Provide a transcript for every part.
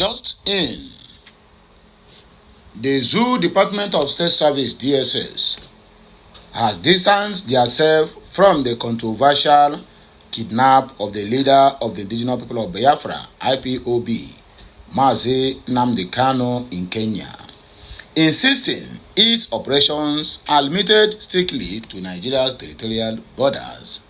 Just in, the Zoo Department of State Service (DSS) has distanced themselves from the controversial kidnap of the leader of the indigenous people of Biafra (IPOB), Mazi Nnamdi Kanu, in Kenya, insisting its operations are limited strictly to Nigeria's territorial borders.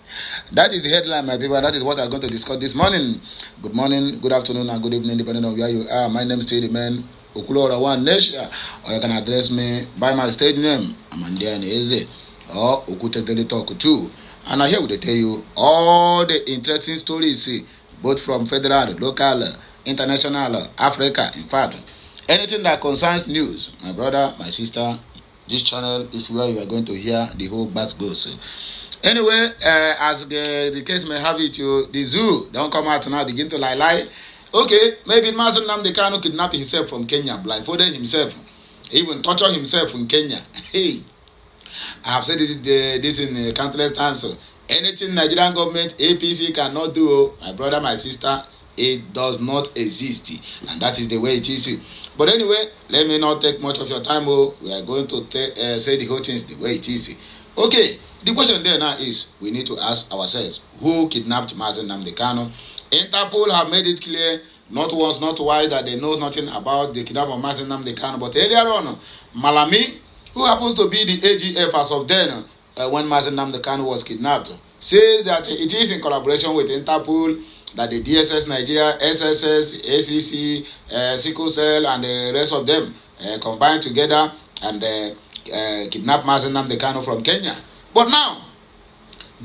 That is the headline, my people. That is what I'm going to discuss this morning. Good morning, good afternoon, and good evening, depending on where you are. My name is Teddy Man Okulora One Nation, or you can address me by my stage name, Amandian Eze, or Okute Daily Talk 2. And I'm here to tell you all the interesting stories, both from federal, local, international, Africa. In fact, anything that concerns news, my brother, my sister, this channel is where you are going to hear the whole bat goes. Anyway, as the case may have it, the zoo don't come out now, begin to lie. Okay, maybe Mazi Nnamdi Kanu kidnapped himself from Kenya, blindfolded himself, even tortured himself in Kenya. Hey, I have said this in countless times. So anything Nigerian government, APC cannot do, my brother, my sister, it does not exist. And that is the way it is. But anyway, let me not take much of your time. We are going to say the whole things the way it is. Okay, the question there now is, we need to ask ourselves, who kidnapped Mazi Nnamdi Kanu? Interpol have made it clear, not once, not twice, that they know nothing about the kidnapping of Mazi Nnamdi Kanu. But earlier on, Malami, who happens to be the AGF as of then, when Mazi Nnamdi Kanu was kidnapped, says that it is in collaboration with Interpol that the DSS Nigeria, SSS, ACC, Sickle Cell, and the rest of them combined together and kidnap Mazi Nnamdi Kanu from Kenya. But now,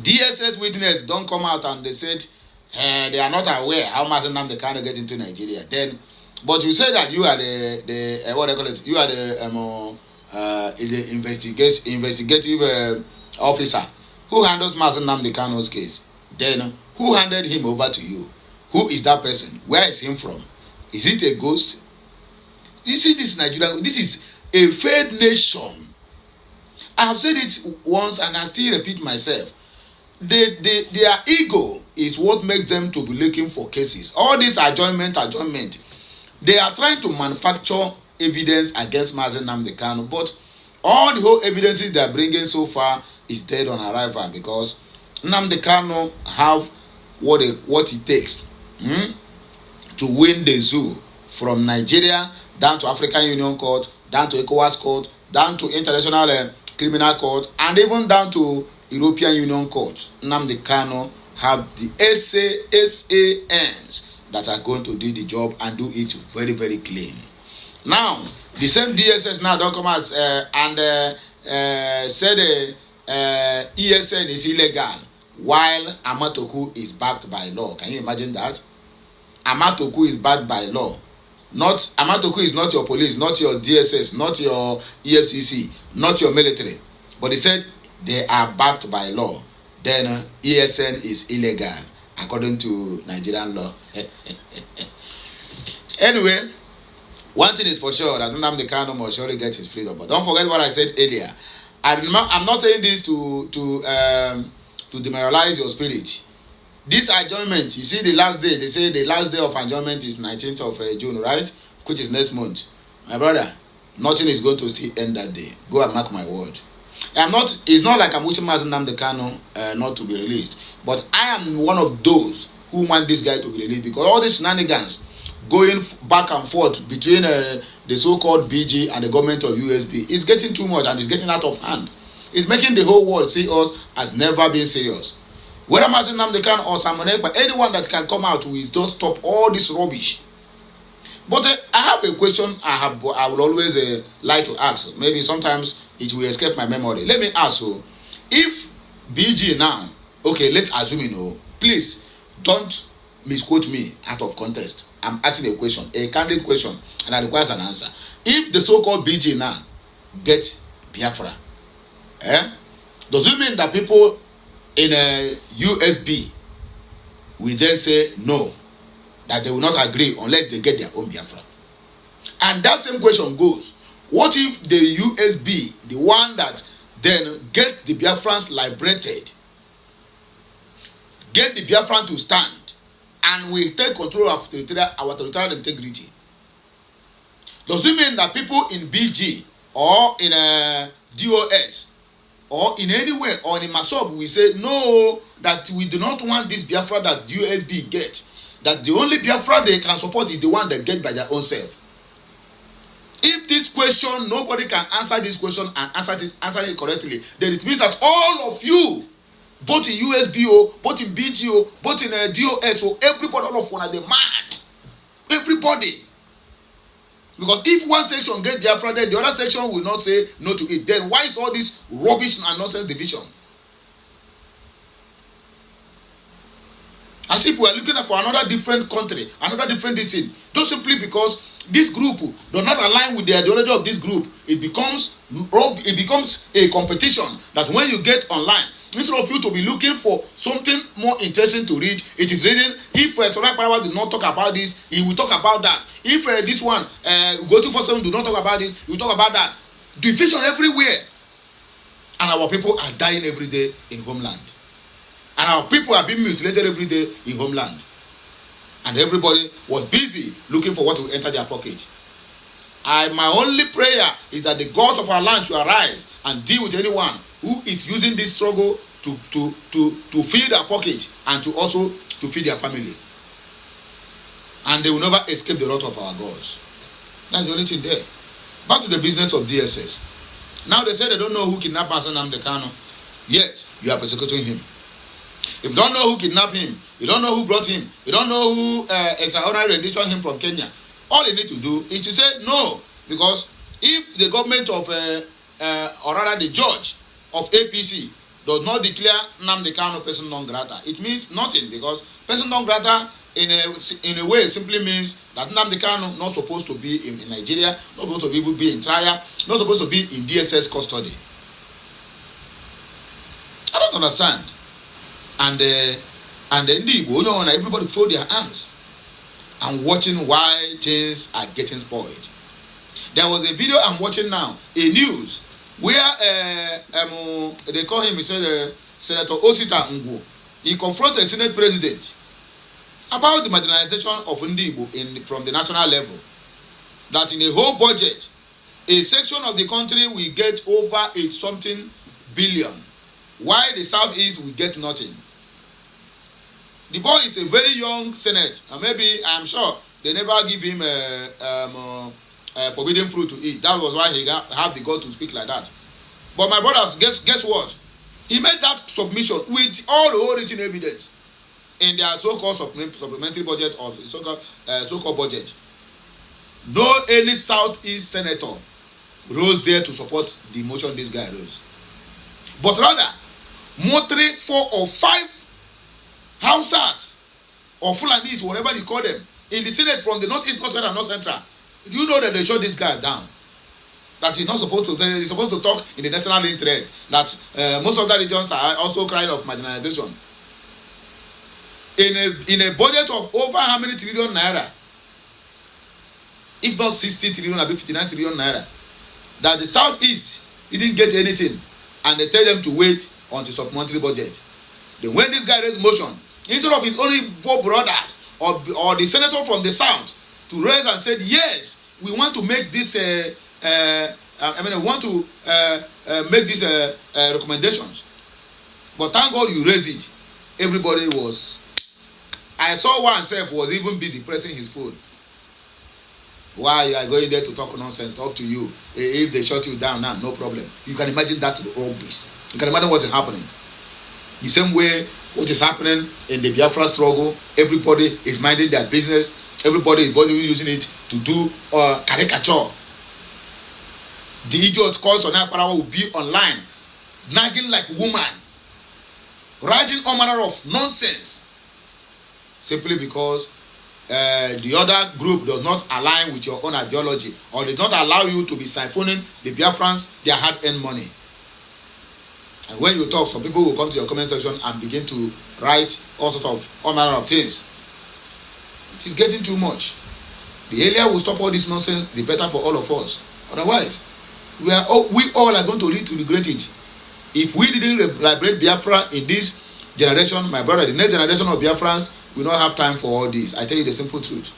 DSS witness don't come out and they said they are not aware how Mazi Nnamdi Kanu get into Nigeria. Then, but you say that you are the what they call it? You are the investigative officer who handles Mazi Nnamdi Kanu's case. Then, who handed him over to you? Who is that person? Where is him from? Is it a ghost? You see, this Nigeria, this is a failed nation. I have said it once and I still repeat myself. Their ego is what makes them to be looking for cases. All this adjournment. They are trying to manufacture evidence against Mazi Nnamdi Kanu, but all the whole evidences they are bringing so far is dead on arrival, because Nnamdi Kanu have what it takes to win the zoo from Nigeria down to African Union Court, down to ECOWAS Court, down to International Criminal Court, and even down to European Union Court. Nnamdi Kanu have the SANs that are going to do the job and do it very, very clean. Now, the same DSS now don't come out and said ESN is illegal, while Amatoku is backed by law. Can you imagine that? Amatoku is backed by law. Not Amatoku is not your police, not your DSS, not your EFCC, not your military. But he said they are backed by law. Then ESN is illegal according to Nigerian law. Anyway, one thing is for sure, that Nnamdi Kanu must surely get his freedom. But don't forget what I said earlier. I'm not saying this to demoralize your spirit. This adjournment, you see, the last day, they say the last day of adjournment is 19th of June, right? Which is next month. My brother, nothing is going to still end that day. Go and mark my word. It's not like I'm wishing Mazi Nnamdi Kanu not to be released. But I am one of those who want this guy to be released, because all these shenanigans going back and forth between the so-called BG and the government of USB is getting too much and it's getting out of hand. It's making the whole world see us as never being serious. Whether Mazi Nnamdi Kanu or Simon Ekpa, anyone that can come out with don't stop all this rubbish. But I have a question I will always like to ask. Maybe sometimes it will escape my memory. Let me ask you, if BG now, okay, let's assume, please don't misquote me out of context. I'm asking a question, a candid question, and I require an answer. If the so-called BG now get Biafra, does it mean that people in a USB will then say no, that they will not agree unless they get their own Biafra? And that same question goes, what if the USB, the one that then get the Biafrans liberated, get the Biafran to stand, and we take control of our territorial integrity, Does it mean that people in BG or in DOS or in any way or in Masob we say no, that we do not want this Biafra that USB get, that the only Biafra they can support is the one they get by their own self? If this question, nobody can answer this question and answer it correctly, then it means that all of you, both in USBO, both in BGO, both in DOSO, everybody, all of one are they mad. Everybody. Because if one section get Biafra, then the other section will not say no to it. Then why is all this rubbish and nonsense division? As if we are looking for another different country, another different thing. Just simply because this group does not align with the ideology of this group, it becomes a competition that when you get online, instead of you to be looking for something more interesting to read, it is reading. If Torak Parawa did not talk about this, he will talk about that. If this one, Go 247 do not talk about this, he will talk about that. Division everywhere. And our people are dying every day in homeland. And our people are being mutilated every day in homeland. And everybody was busy looking for what will enter their pocket. My only prayer is that the gods of our land should arise and deal with anyone who is using this struggle to feed their pocket and to also to feed their family. And they will never escape the wrath of our gods. That's the only thing there. Back to the business of DSS. Now they say they don't know who kidnapped Nnamdi Kanu. Yet you are persecuting him. If you don't know who kidnapped him, you don't know who brought him, you don't know who extraordinary renditioned him from Kenya, all you need to do is to say no. Because if the government of, or rather the judge of APC does not declare Nnamdi Kanu person non grata, it means nothing. Because person non grata in a way simply means that Nnamdi Kanu not supposed to be in Nigeria, not supposed to be in trial, not supposed to be in DSS custody. I don't understand. And then everybody fold their hands and watching why things are getting spoiled. There was a video I'm watching now, a news where they call him, he said Senator Osita Ngwo. He confronted the Senate President about the marginalization of Ndigbo from the national level. That in a whole budget, a section of the country will get over 8-something billion, while the southeast will get nothing. The boy is a very young senate, and maybe I'm sure they never give him forbidden fruit to eat. That was why he have the God to speak like that. But my brothers, guess what? He made that submission with all the whole written evidence in their so-called supplementary budget or so-called budget. No any southeast senator rose there to support the motion this guy rose. But rather, more 3, 4, or 5 Hausas or Fulanis, whatever you call them, in the Senate from the northeast, northwest, and north central. Do you know that they shut this guy down? That he's not supposed to. He's supposed to talk in the national interest. That most of the regions are also crying of marginalization. In a budget of over how many trillion naira? If not 60 trillion, or 59 trillion naira, that the southeast didn't get anything, and they tell them to wait until supplementary budget. Then when this guy raised motion, instead of his only four brothers or the senator from the south to raise and said, yes, we want to make this we want to make these recommendations. But thank God you raised it. Everybody was. I saw one self was even busy pressing his phone. Why you are going there to talk nonsense? Talk to you. If they shut you down now, no problem. You can imagine that rubbish. You can imagine what is happening. The same way what is happening in the Biafra struggle, everybody is minding their business. Everybody is using it to do caricature. The idiot calls on Parawa will be online, nagging like woman, writing all manner of nonsense, simply because the other group does not align with your own ideology, or does not allow you to be siphoning the Biafrans their hard-earned money. And when you talk, some people will come to your comment section and begin to write all manner of things. It is getting too much. The earlier we stop all this nonsense, the better for all of us. Otherwise, we all are going to lead to regret it. If we didn't liberate Biafra in this generation, my brother, the next generation of Biafrans will not have time for all this. I tell you the simple truth.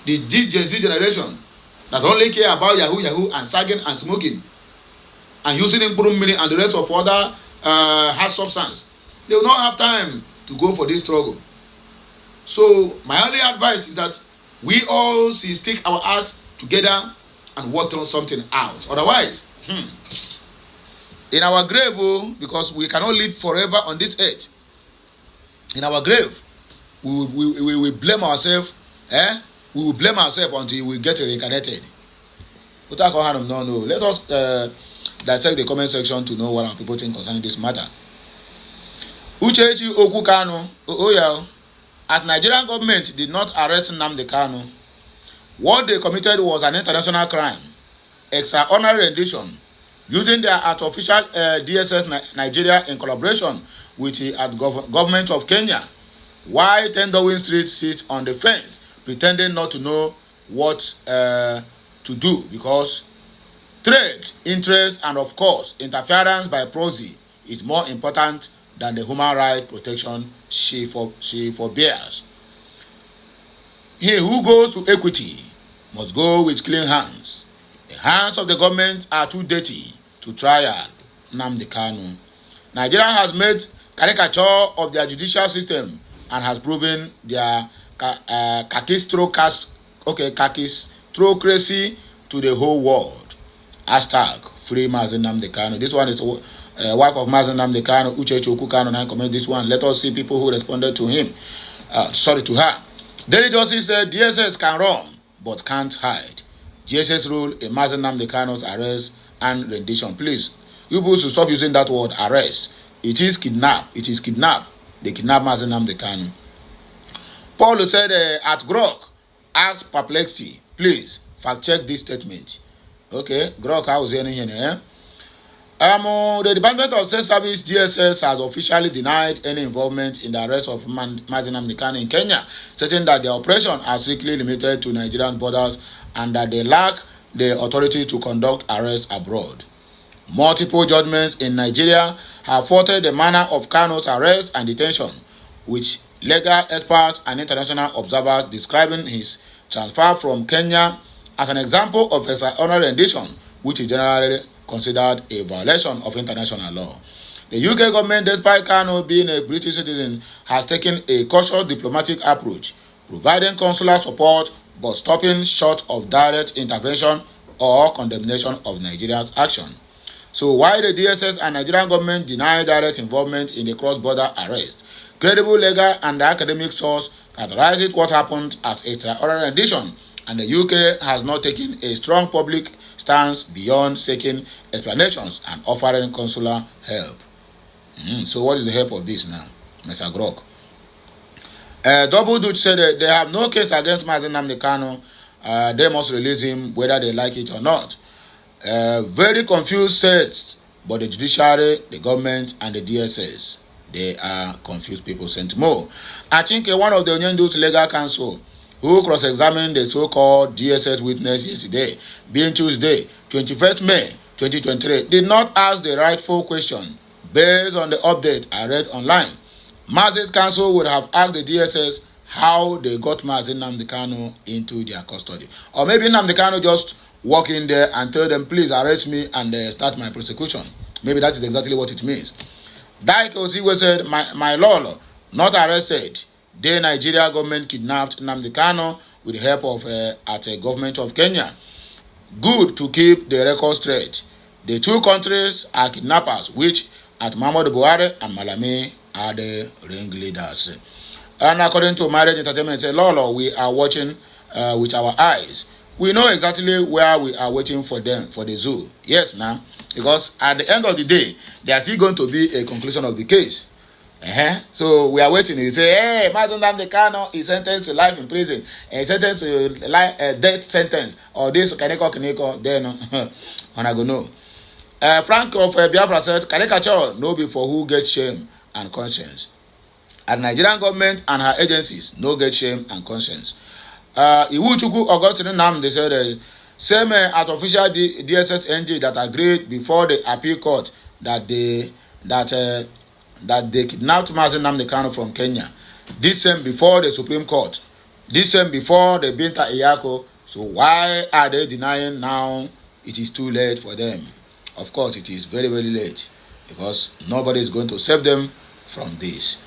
This Gen Z generation, that only care about Yahoo and sagging and smoking and using improvement and the rest of other hard substance. They will not have time to go for this struggle. So my only advice is that we all stick our ass together and work on something out. Otherwise, in our grave, because we cannot live forever on this earth, in our grave, we will blame ourselves. We will blame ourselves until we get reincarnated. No. Let us dissect the comment section to know what our people think concerning this matter. Uchechi Okukano, as Nigerian government did not arrest Nnamdi Kanu, what they committed was an international crime, extraordinary rendition, using their artificial DSS Nigeria in collaboration with the government of Kenya, while 10 Downing Street sits on the fence, pretending not to know what to do, because trade, interest, and of course, interference by proxy is more important than the human rights protection she forbears. He who goes to equity must go with clean hands. The hands of the government are too dirty to trial Nnamdi Kanu. Nigeria has made caricature of their judicial system and has proven their kakistocracy to the whole world. Hashtag free Mazi Nnamdi Kanu. This one is wife of Mazi Nnamdi Kanu, Uchechi Okukano, and I comment this one. Let us see people who responded to him. To her. Daily Justice said DSS can run but can't hide. DSS rule in Mazi Nnamdi Kanu's arrest and rendition. Please, you people should stop using that word arrest. It is kidnap. It is kidnap. They kidnap Mazi Nnamdi Kanu. Paul said at Grok, ask perplexity. Please fact check this statement. Okay, Grok, I was here. The Department of State Service DSS has officially denied any involvement in the arrest of Mazi Nnamdi Kanu in Kenya, stating that their operation are strictly limited to Nigerian borders and that they lack the authority to conduct arrests abroad. Multiple judgments in Nigeria have faulted the manner of Kanu's arrest and detention, with legal experts and international observers describing his transfer from Kenya as an example of extraordinary rendition, which is generally considered a violation of international law. The UK government, despite Kanu being a British citizen, has taken a cautious diplomatic approach, providing consular support but stopping short of direct intervention or condemnation of Nigeria's action. So while the DSS and Nigerian government deny direct involvement in the cross-border arrest, credible legal and academic source categorizes what happened as extraordinary rendition, and the UK has not taken a strong public stance beyond seeking explanations and offering consular help. So what is the help of this now, Mr. Grok? Double Dutch said that they have no case against Mazi Nnamdi Kanu. They must release him whether they like it or not. Very confused sets, but the judiciary, the government, and the DSS, they are confused people sent more. I think one of the Onyendu's legal counsel who cross-examined the so-called DSS witness yesterday, being Tuesday, 21st May 2023, did not ask the rightful question based on the update I read online. Mazi's counsel would have asked the DSS how they got Mazi Nnamdi Kanu into their custody. Or maybe Nnamdi Kanu just walk in there and tell them, please arrest me and start my prosecution. Maybe that is exactly what it means. Daik Osigwe said, my lord, not arrested. The Nigeria government kidnapped Nnamdi Kanu with the help of a government of Kenya. Good to keep the record straight. The two countries are kidnappers, which at Muhammadu Buhari and Malami are the ringleaders. And according to Marriage Entertainment, say, Lolo, we are watching with our eyes. We know exactly where we are waiting for them, for the zoo. Yes, now, because at the end of the day, there is still going to be a conclusion of the case. So we are waiting. He say, hey, Mazi Nnamdi Kanu is sentenced to life in prison, and sentenced to death sentence, or this Kaneko, then I go no. Frank of Biafra said, caricature no be for who get shame and conscience. And Nigerian government and her agencies no get shame and conscience. Iwuchukwu Augustine Nnamdi said, same artificial DSS NG that agreed before the appeal court that they kidnapped Mazi Nnamdi Kanu from Kenya. This same before the Supreme Court. This same before the Binta Iyako So why are they denying now? It is too late for them. Of course, it is very, very late because nobody is going to save them from this.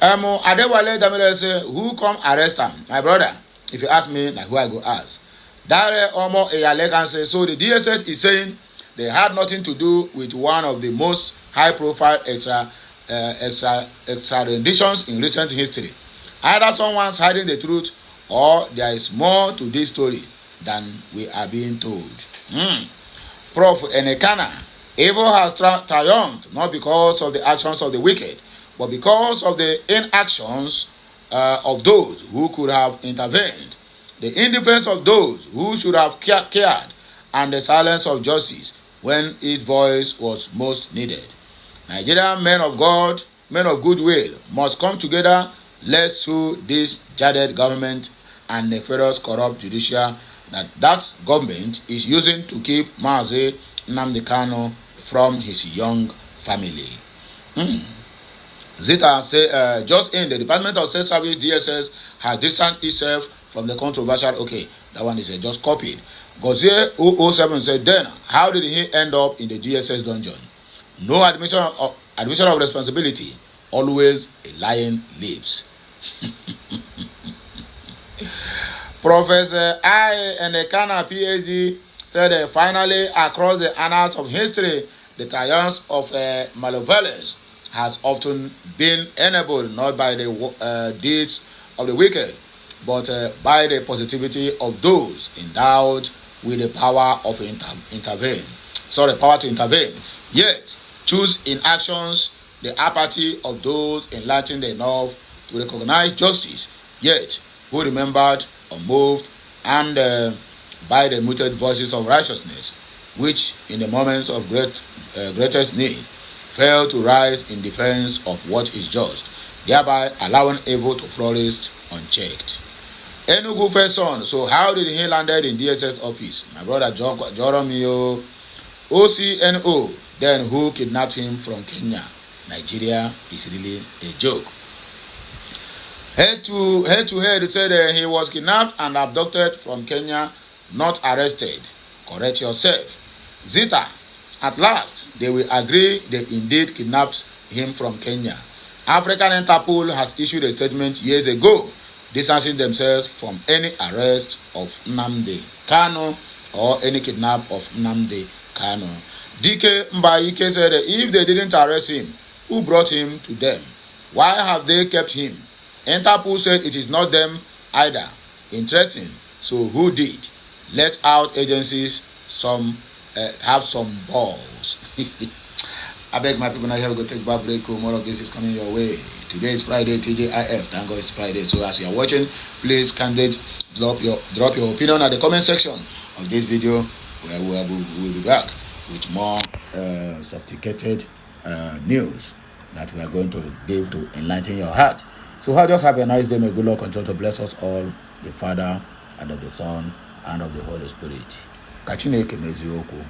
Adewale Damile say, who come arrest him? My brother, if you ask me, like who I go ask. Dare Omo Eyale can say, so the DSS is saying they had nothing to do with one of the most high-profile extraditions in recent history. Either someone's hiding the truth or there is more to this story than we are being told. Prof. Enekana, evil has triumphed not because of the actions of the wicked, but because of the inactions of those who could have intervened, the indifference of those who should have cared, and the silence of justice when its voice was most needed. Nigerian men of God, men of goodwill, must come together. Let's sue this jaded government and nefarious corrupt judicial that government is using to keep Mazi Nnamdi Kanu from his young family. Zita say, just in, the Department of State Service DSS has distanced itself from the controversial. Okay, that one is just copied. Gozie 007 said, then how did he end up in the DSS dungeon? No admission of responsibility. Always a lion lives. Professor I. Enekana, PhD, said finally, across the annals of history, the triumphs of malevolence has often been enabled not by the deeds of the wicked, but by the positivity of those endowed with the power of power to intervene. Yet, choose in actions the apathy of those enlightened enough to recognize justice, yet who remembered, unmoved, and by the muted voices of righteousness, which in the moments of greatest need failed to rise in defense of what is just, thereby allowing evil to flourish unchecked. Enugu first son, so how did he landed in DSS office? My brother Joromio, OCNO, then who kidnapped him from Kenya? Nigeria is really a joke. Head to head said he was kidnapped and abducted from Kenya, not arrested. Correct yourself. Zita, at last they will agree they indeed kidnapped him from Kenya. African Interpol has issued a statement years ago distancing themselves from any arrest of Nnamdi Kanu or any kidnap of Nnamdi Kanu. DK Mbaike said if they didn't arrest him, who brought him to them? Why have they kept him? Interpol said it is not them either. Interesting. So who did? Let out agencies have some balls. I beg my people, now here we go take back break. More of this is coming your way. Today is Friday, TJIF. Thank God it's Friday. So as you are watching, please candidate drop your opinion at the comment section of this video, where we will be back with more sophisticated news that we are going to give to enlighten your heart. So just have a nice day. May good Lord continue to bless us all, the Father, and of the Son, and of the Holy Spirit. Kachineke mezioku.